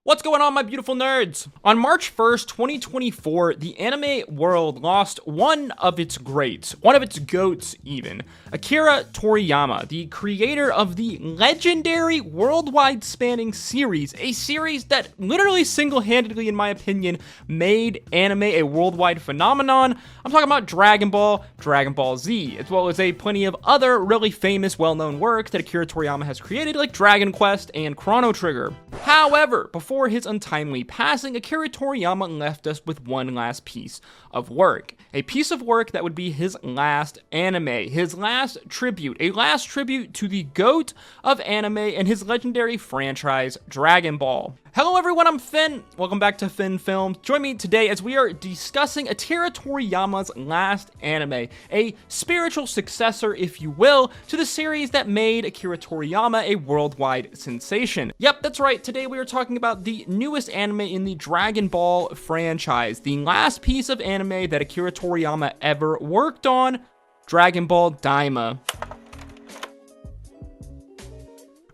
What's going on, my beautiful nerds? On March 1st, 2024, the anime world lost one of its greats, one of its goats even, Akira Toriyama, the creator of the legendary worldwide spanning series, a series that literally single-handedly, in my opinion, made anime a worldwide phenomenon. I'm talking about Dragon Ball, Dragon Ball Z, as well as plenty of other really famous, well-known works that Akira Toriyama has created, like Dragon Quest and Chrono Trigger. However, before his untimely passing, Akira Toriyama left us with one last piece of work. A piece of work that would be his last anime, his last tribute, a last tribute to the GOAT of anime and his legendary franchise, Dragon Ball. Hello everyone, I'm Finn. Welcome back to Finn Films. Join me today as we are discussing Akira Toriyama's last anime, a spiritual successor, if you will, to the series that made Akira Toriyama a worldwide sensation. Yep, that's right. Today we are talking about the newest anime in the Dragon Ball franchise, the last piece of anime that Akira Toriyama ever worked on, Dragon Ball Daima.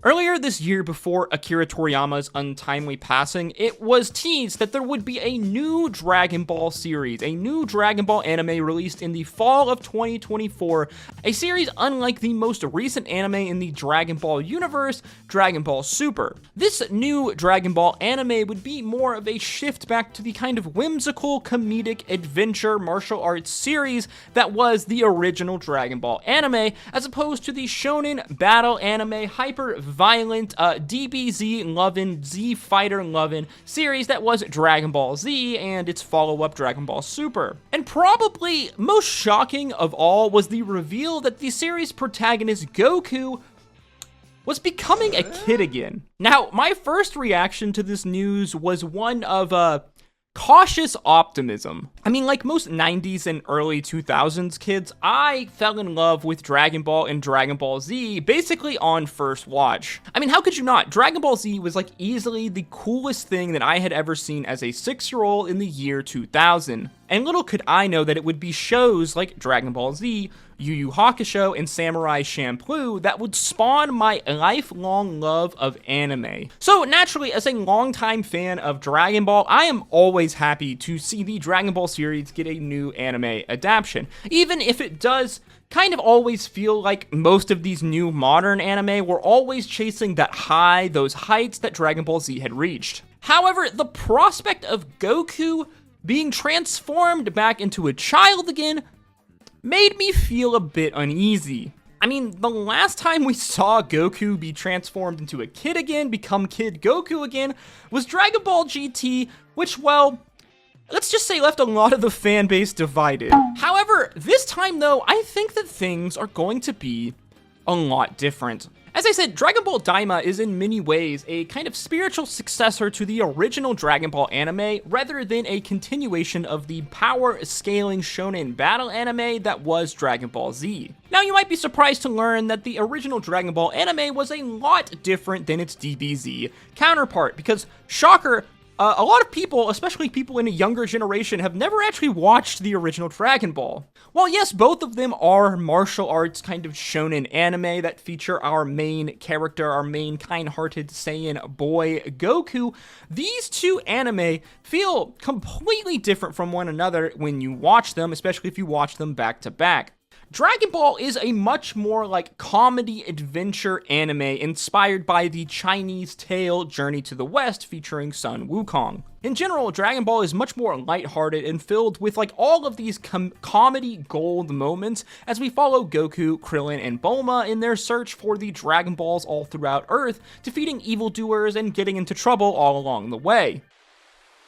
Earlier this year, before Akira Toriyama's untimely passing, it was teased that there would be a new Dragon Ball series, a new Dragon Ball anime released in the fall of 2024, a series unlike the most recent anime in the Dragon Ball universe, Dragon Ball Super. This new Dragon Ball anime would be more of a shift back to the kind of whimsical, comedic, adventure, martial arts series that was the original Dragon Ball anime, as opposed to the shonen battle anime, hyper-violent, DBZ lovin', Z Fighter lovin' series that was Dragon Ball Z and its follow-up Dragon Ball Super. And probably most shocking of all was the reveal that the series protagonist Goku was becoming a kid again. Now, my first reaction to this news was one of cautious optimism. I mean, like most 90s and early 2000s kids, I fell in love with Dragon Ball and Dragon Ball Z basically on first watch. I mean, how could you not? Dragon Ball Z was like easily the coolest thing that I had ever seen as a 6-year-old in the year 2000. And little could I know that it would be shows like Dragon Ball Z, Yu Yu Hakusho, and Samurai Champloo that would spawn my lifelong love of anime. So naturally, as a longtime fan of Dragon Ball, I am always happy to see the Dragon Ball series get a new anime adaptation, even if it does kind of always feel like most of these new modern anime were always chasing that high, those heights that Dragon Ball Z had reached. However, the prospect of Goku being transformed back into a child again made me feel a bit uneasy. I mean, the last time we saw Goku be transformed into a kid again, become Kid Goku again, was Dragon Ball GT, which, well, let's just say left a lot of the fan base divided. However, this time though, I think that things are going to be a lot different. As I said, Dragon Ball Daima is in many ways a kind of spiritual successor to the original Dragon Ball anime, rather than a continuation of the power-scaling shonen battle anime that was Dragon Ball Z. Now, you might be surprised to learn that the original Dragon Ball anime was a lot different than its DBZ counterpart, because, shocker, a lot of people, especially people in a younger generation, have never actually watched the original Dragon Ball. While yes, both of them are martial arts kind of shonen anime that feature our main character, our main kind-hearted Saiyan boy, Goku, these two anime feel completely different from one another when you watch them, especially if you watch them back to back. Dragon Ball is a much more like comedy adventure anime inspired by the Chinese tale Journey to the West featuring Sun Wukong. In general, Dragon Ball is much more lighthearted and filled with like all of these comedy gold moments as we follow Goku, Krillin, and Bulma in their search for the Dragon Balls all throughout Earth, defeating evildoers and getting into trouble all along the way.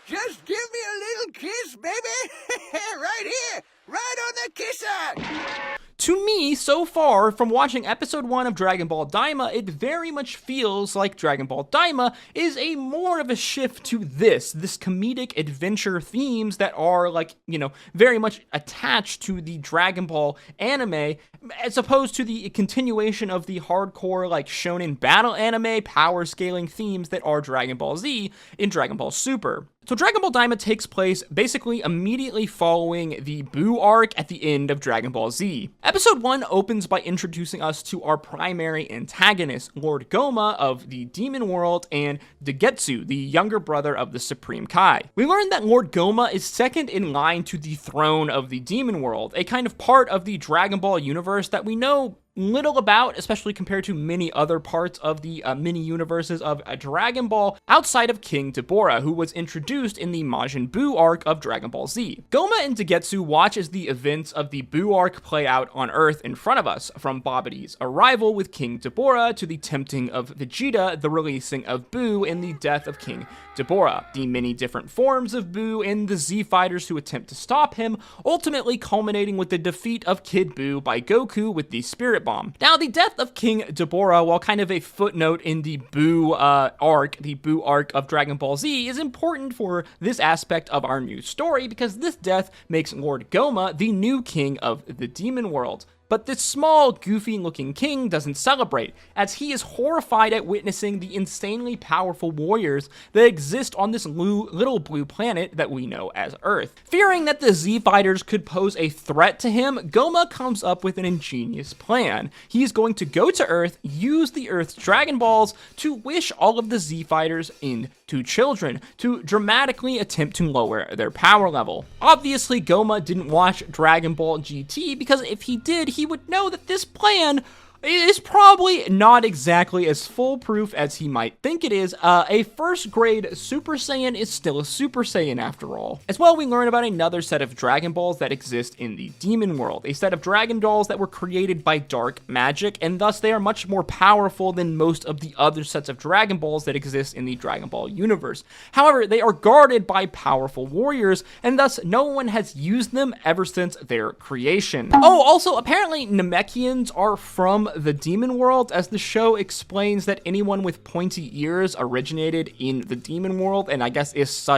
Just give me a little kiss, baby! Right here! Right on the kisser! To me, so far, from watching episode 1 of Dragon Ball Daima, it very much feels like Dragon Ball Daima is a more of a shift to this comedic adventure themes that are like, you know, very much attached to the Dragon Ball anime, as opposed to the continuation of the hardcore like shonen battle anime power scaling themes that are Dragon Ball Z in Dragon Ball Super. So Dragon Ball Daima takes place basically immediately following the Buu arc at the end of Dragon Ball Z. Episode 1 opens by introducing us to our primary antagonists, Lord Goma of the Demon World and Dagetsu, the younger brother of the Supreme Kai. We learn that Lord Goma is second in line to the throne of the Demon World, a kind of part of the Dragon Ball universe that we know little about, especially compared to many other parts of the mini-universes of Dragon Ball outside of King Deborah, who was introduced in the Majin Buu arc of Dragon Ball Z. Goma and Dagetsu watch as the events of the Buu arc play out on Earth in front of us, from Babidi's arrival with King Deborah to the tempting of Vegeta, the releasing of Buu, and the death of King Deborah, the many different forms of Buu and the Z fighters who attempt to stop him, ultimately culminating with the defeat of Kid Buu by Goku with the Spirit Bomb. Now, the death of King Deborah, while kind of a footnote in the Buu arc of Dragon Ball Z, is important for this aspect of our new story because this death makes Lord Goma the new king of the Demon World. But this small, goofy-looking king doesn't celebrate, as he is horrified at witnessing the insanely powerful warriors that exist on this little blue planet that we know as Earth. Fearing that the Z-Fighters could pose a threat to him, Goma comes up with an ingenious plan. He is going to go to Earth, use the Earth's Dragon Balls to wish all of the Z-Fighters into children, to dramatically attempt to lower their power level. Obviously, Goma didn't watch Dragon Ball GT, because if he did, he would know that this plan is probably not exactly as foolproof as he might think it is. A first grade Super Saiyan is still a Super Saiyan after all. As well, we learn about another set of Dragon Balls that exist in the Demon World, a set of Dragon Balls that were created by dark magic, and thus they are much more powerful than most of the other sets of Dragon Balls that exist in the Dragon Ball universe. However, they are guarded by powerful warriors, and thus no one has used them ever since their creation. Oh, also, apparently Namekians are from the Demon World, as the show explains that anyone with pointy ears originated in the Demon World, and I guess is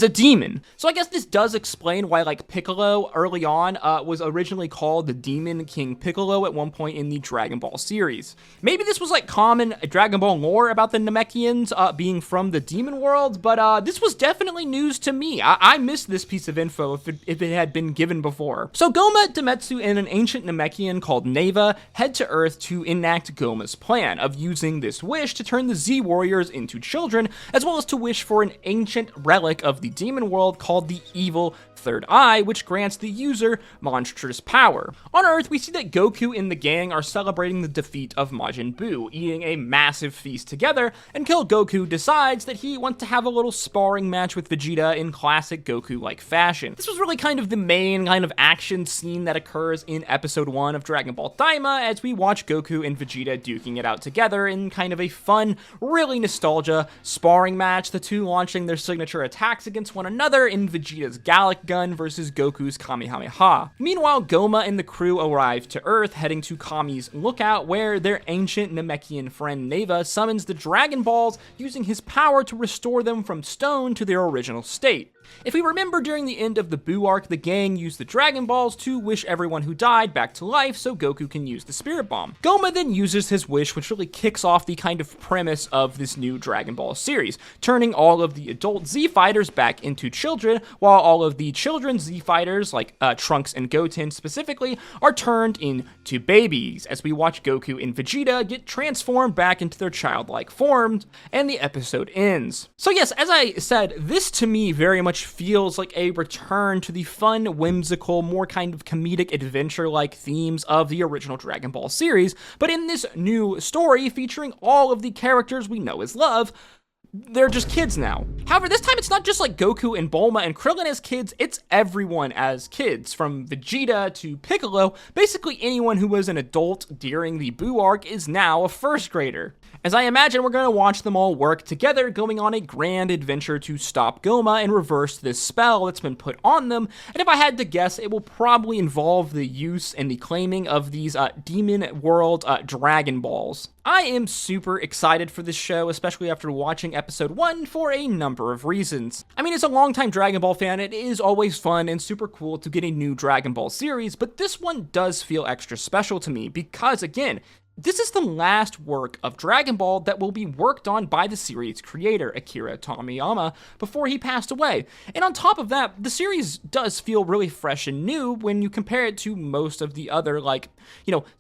a demon. So I guess this does explain why, like, Piccolo early on was originally called the Demon King Piccolo at one point in the Dragon Ball series. Maybe this was like common Dragon Ball lore about the Namekians being from the Demon World, but this was definitely news to me. I missed this piece of info if it had been given before. So Goma, Dametsu, and an ancient Namekian called Neva head to Earth to enact Goma's plan of using this wish to turn the Z Warriors into children, as well as to wish for an ancient relic of the Demon World called the Evil Third Eye, which grants the user monstrous power. On Earth, we see that Goku and the gang are celebrating the defeat of Majin Buu, eating a massive feast together, until Goku decides that he wants to have a little sparring match with Vegeta in classic Goku-like fashion. This was really kind of the main kind of action scene that occurs in episode 1 of Dragon Ball Daima, as we watch Goku and Vegeta duking it out together in kind of a fun, really nostalgia sparring match, the two launching their signature attacks against one another in Vegeta's Gallic Gun versus Goku's Kamehameha. Meanwhile, Goma and the crew arrive to Earth, heading to Kami's lookout, where their ancient Namekian friend Neva summons the Dragon Balls, using his power to restore them from stone to their original state. If we remember, during the end of the Buu arc, the gang used the Dragon Balls to wish everyone who died back to life so Goku can use the Spirit Bomb. Goma then uses his wish, which really kicks off the kind of premise of this new Dragon Ball series, turning all of the adult Z fighters back into children, while all of the children Z fighters, like Trunks and Goten specifically, are turned into babies, as we watch Goku and Vegeta get transformed back into their childlike forms, and the episode ends. So yes, as I said, this to me very much feels like a return to the fun, whimsical, more kind of comedic adventure-like themes of the original Dragon Ball series, but in this new story featuring all of the characters we know as love, they're just kids now. However, this time it's not just like Goku and Bulma and Krillin as kids, it's everyone as kids, from Vegeta to Piccolo. Basically anyone who was an adult during the Buu arc is now a first grader. As I imagine, we're going to watch them all work together, going on a grand adventure to stop Goma and reverse this spell that's been put on them, and if I had to guess, it will probably involve the use and the claiming of these Demon World Dragon Balls. I am super excited for this show, especially after watching episode 1 for a number of reasons. I mean, as a longtime Dragon Ball fan, it is always fun and super cool to get a new Dragon Ball series, but this one does feel extra special to me because, again, This is the last work of Dragon Ball that will be worked on by the series creator, Akira Toriyama, before he passed away. And on top of that, the series does feel really fresh and new when you compare it to most of the other,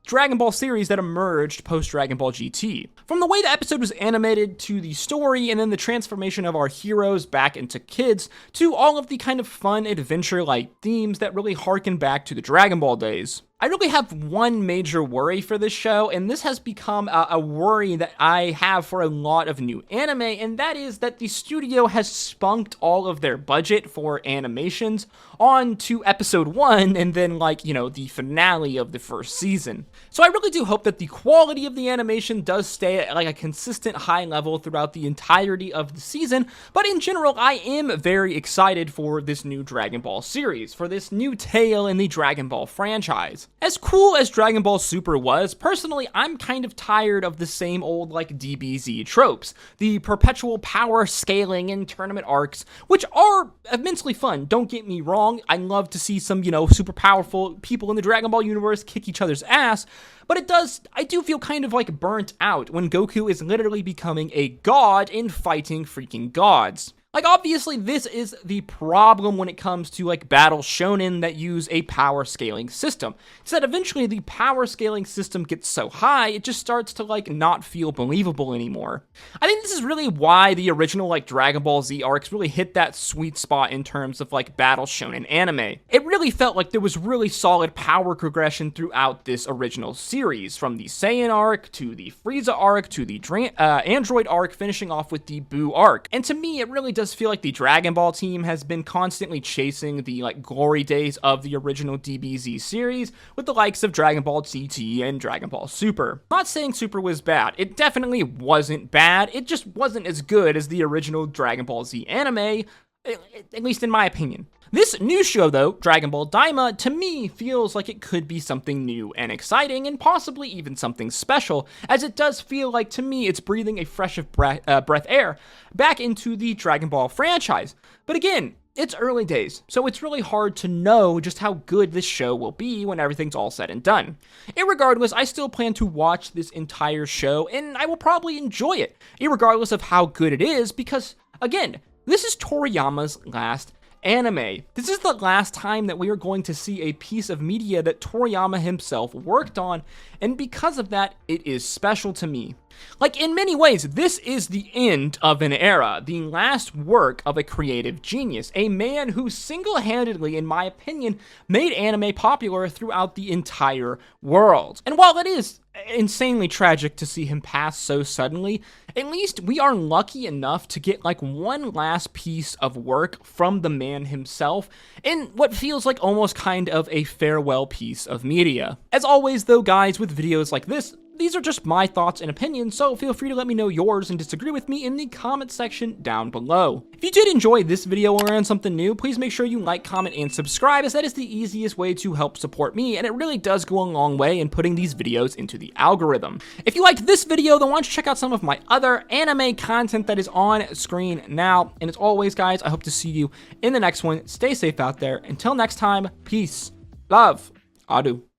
Dragon Ball series that emerged post-Dragon Ball GT. From the way the episode was animated, to the story, and then the transformation of our heroes back into kids, to all of the kind of fun adventure-like themes that really harken back to the Dragon Ball days. I really have one major worry for this show, and this has become a worry that I have for a lot of new anime, and that is that the studio has spunked all of their budget for animations onto episode 1 and then, the finale of the first season. So I really do hope that the quality of the animation does stay at a consistent high level throughout the entirety of the season, but in general, I am very excited for this new Dragon Ball series, for this new tale in the Dragon Ball franchise. As cool as Dragon Ball Super was, personally, I'm kind of tired of the same old, DBZ tropes. The perpetual power scaling and tournament arcs, which are immensely fun, don't get me wrong. I love to see some, super powerful people in the Dragon Ball universe kick each other's ass, but I do feel kind of burnt out when Goku is literally becoming a god and fighting freaking gods. Obviously, this is the problem when it comes to, battle shonen that use a power scaling system. It's that eventually the power scaling system gets so high, it just starts to, not feel believable anymore. I think this is really why the original, Dragon Ball Z arcs really hit that sweet spot in terms of, battle shonen anime. It really felt like there was really solid power progression throughout this original series, from the Saiyan arc, to the Frieza arc, to the Android arc, finishing off with the Buu arc. And to me, it really does feel like the Dragon Ball team has been constantly chasing the glory days of the original DBZ series with the likes of Dragon Ball GT and Dragon Ball Super. I'm not saying Super was bad. It definitely wasn't bad. It just wasn't as good as the original Dragon Ball Z anime, at least in my opinion. This new show, though, Dragon Ball Daima, to me feels like it could be something new and exciting, and possibly even something special, as it does feel like, to me, it's breathing a fresh breath air back into the Dragon Ball franchise. But again, it's early days, so it's really hard to know just how good this show will be when everything's all said and done. Irregardless, I still plan to watch this entire show, and I will probably enjoy it, irregardless of how good it is, because, again, this is Toriyama's last anime. This is the last time that we are going to see a piece of media that Toriyama himself worked on, and because of that, it is special to me. In many ways, this is the end of an era, the last work of a creative genius, a man who single-handedly, in my opinion, made anime popular throughout the entire world. And while it is insanely tragic to see him pass so suddenly, at least we are lucky enough to get one last piece of work from the man himself in what feels like almost kind of a farewell piece of media. As always though, guys, with videos like this, these are just my thoughts and opinions, so feel free to let me know yours and disagree with me in the comment section down below. If you did enjoy this video or learn something new, please make sure you like, comment, and subscribe, as that is the easiest way to help support me, and it really does go a long way in putting these videos into the algorithm. If you liked this video, then why don't you check out some of my other anime content that is on screen now. And as always, guys, I hope to see you in the next one. Stay safe out there. Until next time, peace, love, adu.